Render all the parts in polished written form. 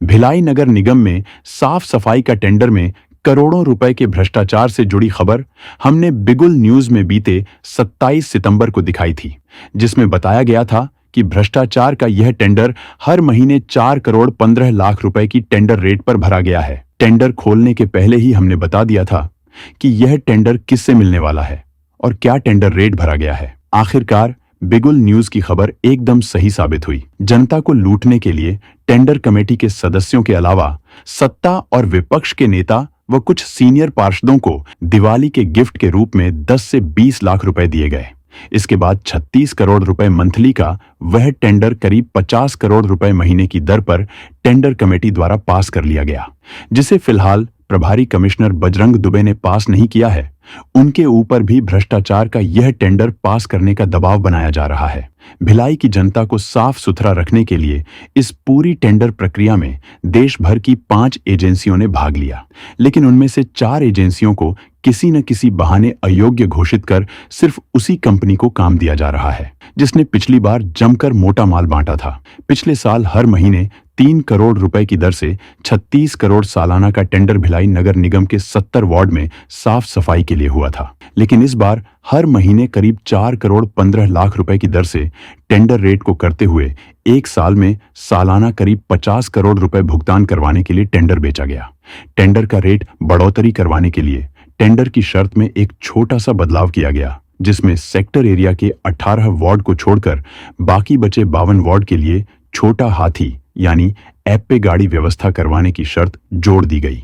भिलाई नगर निगम में साफ सफाई का टेंडर में करोड़ों रुपए के भ्रष्टाचार से जुड़ी खबर हमने बिगुल न्यूज में बीते 27 सितंबर को दिखाई थी, जिसमें बताया गया था कि भ्रष्टाचार का यह टेंडर हर महीने 4 करोड़ 15 लाख रुपए की टेंडर रेट पर भरा गया है। टेंडर खोलने के पहले ही हमने बता दिया था कि यह टेंडर किससे मिलने वाला है और क्या टेंडर रेट भरा गया है। आखिरकार बिगुल न्यूज की खबर एकदम सही साबित हुई। जनता को लूटने के लिए टेंडर कमेटी के सदस्यों के अलावा सत्ता और विपक्ष के नेता व कुछ सीनियर पार्षदों को दिवाली के गिफ्ट के रूप में 10 से 20 लाख रुपए दिए गए। इसके बाद 36 करोड़ रुपए मंथली का वह टेंडर करीब 50 करोड़ रुपए महीने की दर पर टेंडर कमेटी द्वारा पास कर लिया गया, जिसे फिलहाल प्रभारी कमिश्नर बजरंग दुबे ने पास नहीं किया है। उनके ऊपर भी भ्रष्टाचार का यह टेंडर पास करने का दबाव बनाया जा रहा है। भिलाई की जनता को साफ सुथरा रखने के लिए इस पूरी टेंडर प्रक्रिया में देश भर की 5 एजेंसियों ने भाग लिया, लेकिन उनमें से 4 एजेंसियों को किसी न किसी बहाने अयोग्य घोषित कर सिर्फ उसी कंपनी को काम दिया जा रहा है, जिसने पिछली बार जमकर मोटा माल बांटा था। पिछले साल हर महीने 3 करोड़ रुपए की दर से 36 करोड़ सालाना का टेंडर भिलाई नगर निगम के 70 वार्ड में साफ सफाई के लिए हुआ था, लेकिन इस बार हर महीने करीब 4 करोड़ 15 लाख रुपए की दर से टेंडर रेट को करते हुए एक साल में सालाना करीब 50 करोड़ रुपए भुगतान करवाने के लिए टेंडर बेचा गया। टेंडर का रेट बढ़ोतरी करवाने के लिए टेंडर की शर्त में एक छोटा सा बदलाव किया गया, जिसमें सेक्टर एरिया के 18 वार्ड को छोड़कर बाकी बचे 52 वार्ड के लिए छोटा हाथी यानी ऐप पे गाड़ी व्यवस्था करवाने की शर्त जोड़ दी गई।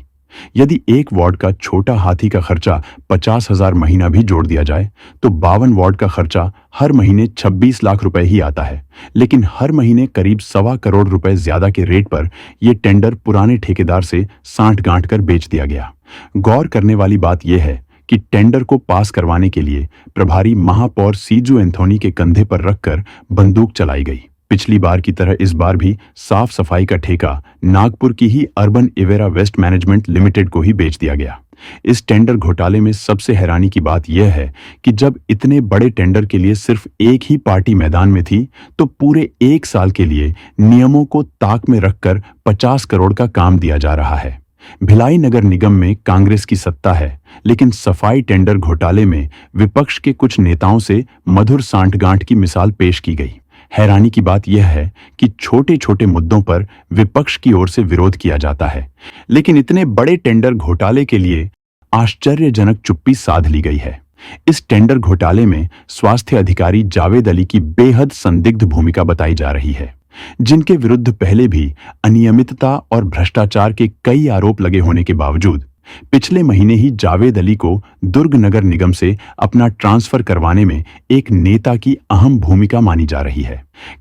यदि एक वार्ड का छोटा हाथी का खर्चा 50,000 महीना भी जोड़ दिया जाए तो 52 वार्ड का खर्चा हर महीने 26 लाख रुपए ही आता है, लेकिन हर महीने करीब 1.25 करोड़ रुपए ज्यादा के रेट पर यह टेंडर पुराने ठेकेदार से सांठ गांठ कर बेच दिया गया। गौर करने वाली बात यह है कि टेंडर को पास करवाने के लिए प्रभारी महापौर सीजू एंथोनी के कंधे पर रखकर बंदूक चलाई गई। पिछली बार की तरह इस बार भी साफ सफाई का ठेका नागपुर की ही अर्बन इवेरा वेस्ट मैनेजमेंट लिमिटेड को ही बेच दिया गया। इस टेंडर घोटाले में सबसे हैरानी की बात यह है कि जब इतने बड़े टेंडर के लिए सिर्फ एक ही पार्टी मैदान में थी, तो पूरे एक साल के लिए नियमों को ताक में रखकर 50 करोड़ का काम दिया जा रहा है। भिलाई नगर निगम में कांग्रेस की सत्ता है, लेकिन सफाई टेंडर घोटाले में विपक्ष के कुछ नेताओं से मधुर सांठगांठ की मिसाल पेश की गई। हैरानी की बात यह है कि छोटे छोटे मुद्दों पर विपक्ष की ओर से विरोध किया जाता है, लेकिन इतने बड़े टेंडर घोटाले के लिए आश्चर्यजनक चुप्पी साध ली गई है। इस टेंडर घोटाले में स्वास्थ्य अधिकारी जावेद अली की बेहद संदिग्ध भूमिका बताई जा रही है, जिनके विरुद्ध पहले भी अनियमितता और भ्रष्टाचार के कई आरोप लगे होने के बावजूद पिछले महीने ही जावेद अली को दुर्ग नगर निगम से अपना ट्रांसफर करवाने में एक नेता की अहम भूमिका मानी जा रही है।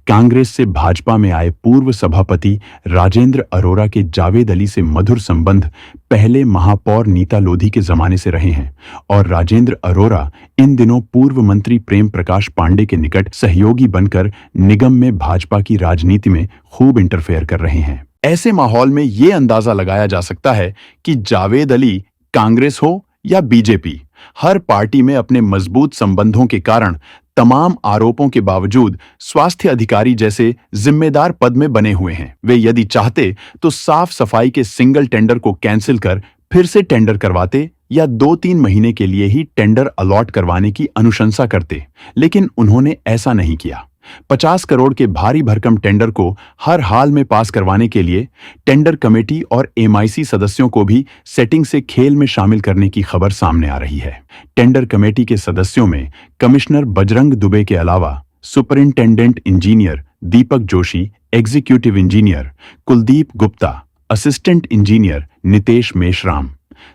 कांग्रेस से भाजपा में आए पूर्व सभापति राजेंद्र अरोरा के जावेद अली से मधुर संबंध पहले महापौर नीता लोधी के जमाने से रहे हैं और राजेंद्र अरोरा इन दिनों पूर्व मंत्री प्रेम प्रकाश पांडे के निकट सहयोगी बनकर निगम में भाजपा की राजनीति में खूब इंटरफेयर कर रहे हैं। ऐसे माहौल में यह अंदाजा लगाया जा सकता है कि जावेद अली कांग्रेस हो या बीजेपी, हर पार्टी में अपने मजबूत संबंधों के कारण तमाम आरोपों के बावजूद स्वास्थ्य अधिकारी जैसे जिम्मेदार पद में बने हुए हैं। वे यदि चाहते तो साफ सफाई के सिंगल टेंडर को कैंसिल कर फिर से टेंडर करवाते या 2-3 महीने के लिए ही टेंडर अलॉट करवाने की अनुशंसा करते, लेकिन उन्होंने ऐसा नहीं किया। 50 करोड़ के भारी भरकम टेंडर को हर हाल में पास करवाने के लिए टेंडर कमेटी और एमआईसी सदस्यों को भी सेटिंग से खेल में शामिल करने की खबर सामने आ रही है। टेंडर कमेटी के सदस्यों में कमिश्नर बजरंग दुबे के अलावा superintendent engineer Deepak Joshi, executive engineer Kuldeep Gupta, assistant engineer Nitesh Meshram,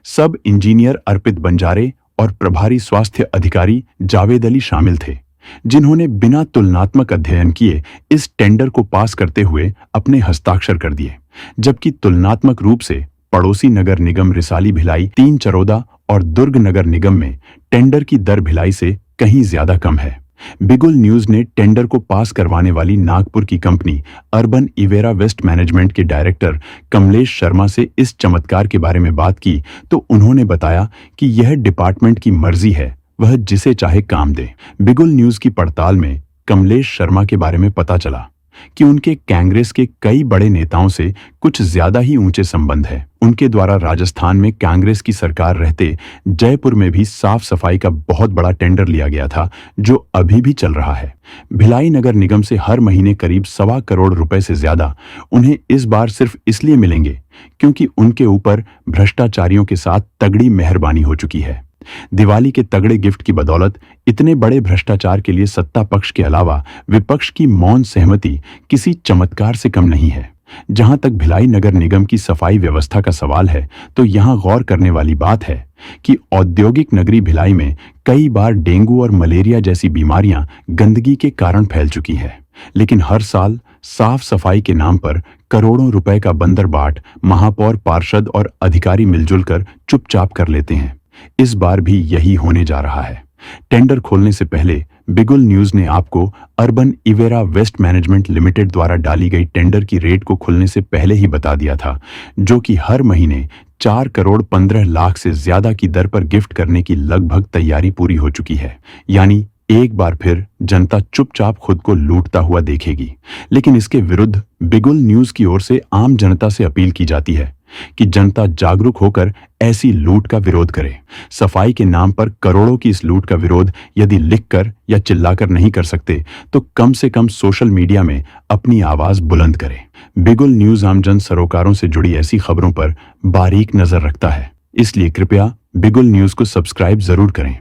sub engineer अर्पित बंजारे और प्रभारी स्वास्थ्य अधिकारी जावेद अली शामिल थे, जिन्होंने बिना तुलनात्मक अध्ययन किए इस टेंडर को पास करते हुए अपने हस्ताक्षर कर दिए, जबकि तुलनात्मक रूप से पड़ोसी नगर निगम रिसाली भिलाई 3 चरोदा और दुर्ग नगर निगम में टेंडर की दर भिलाई से कहीं ज्यादा कम है। बिगुल न्यूज ने टेंडर को पास करवाने वाली नागपुर की कंपनी अर्बन इवेरा वेस्ट मैनेजमेंट के डायरेक्टर कमलेश शर्मा से इस चमत्कार के बारे में बात की तो उन्होंने बताया कि यह डिपार्टमेंट की मर्जी है, वह जिसे चाहे काम दे। बिगुल न्यूज की पड़ताल में कमलेश शर्मा के बारे में पता चला कि उनके कांग्रेस के कई बड़े नेताओं से कुछ ज्यादा ही ऊंचे संबंध है। उनके द्वारा राजस्थान में कांग्रेस की सरकार रहते जयपुर में भी साफ सफाई का बहुत बड़ा टेंडर लिया गया था, जो अभी भी चल रहा है। भिलाई नगर निगम से हर महीने करीब 1.25 करोड़ रुपए से ज्यादा उन्हें इस बार सिर्फ इसलिए मिलेंगे क्योंकि उनके ऊपर भ्रष्टाचारियों के साथ तगड़ी मेहरबानी हो चुकी है। दिवाली के तगड़े गिफ्ट की बदौलत इतने बड़े भ्रष्टाचार के लिए सत्ता पक्ष के अलावा विपक्ष की मौन सहमति किसी चमत्कार से कम नहीं है। जहां तक भिलाई नगर निगम की सफाई व्यवस्था का सवाल है, तो यहां गौर करने वाली बात है कि औद्योगिक नगरी भिलाई में कई बार डेंगू और मलेरिया जैसी बीमारियां गंदगी के कारण फैल चुकी है, लेकिन हर साल साफ सफाई के नाम पर करोड़ों रुपए का बंदरबाट महापौर, पार्षद और अधिकारी मिलजुल कर चुपचाप कर लेते हैं। इस बार भी यही होने जा रहा है। टेंडर खोलने से पहले बिगुल न्यूज ने आपको अर्बन इवेरा वेस्ट मैनेजमेंट लिमिटेड द्वारा डाली गई टेंडर की रेट को खुलने से पहले ही बता दिया था, जो कि हर महीने 4 करोड़ 15 लाख से ज्यादा की दर पर गिफ्ट करने की लगभग तैयारी पूरी हो चुकी है। यानी एक बार फिर जनता चुपचाप खुद को लूटता हुआ देखेगी। लेकिन इसके विरुद्ध बिगुल न्यूज की ओर से आम जनता से अपील की जाती है कि जनता जागरूक होकर ऐसी लूट का विरोध करे। सफाई के नाम पर करोड़ों की इस लूट का विरोध यदि लिखकर या चिल्लाकर नहीं कर सकते, तो कम से कम सोशल मीडिया में अपनी आवाज बुलंद करें। बिगुल न्यूज आम जन सरोकारों से जुड़ी ऐसी खबरों पर बारीक नजर रखता है, इसलिए कृपया बिगुल न्यूज को सब्सक्राइब जरूर करें।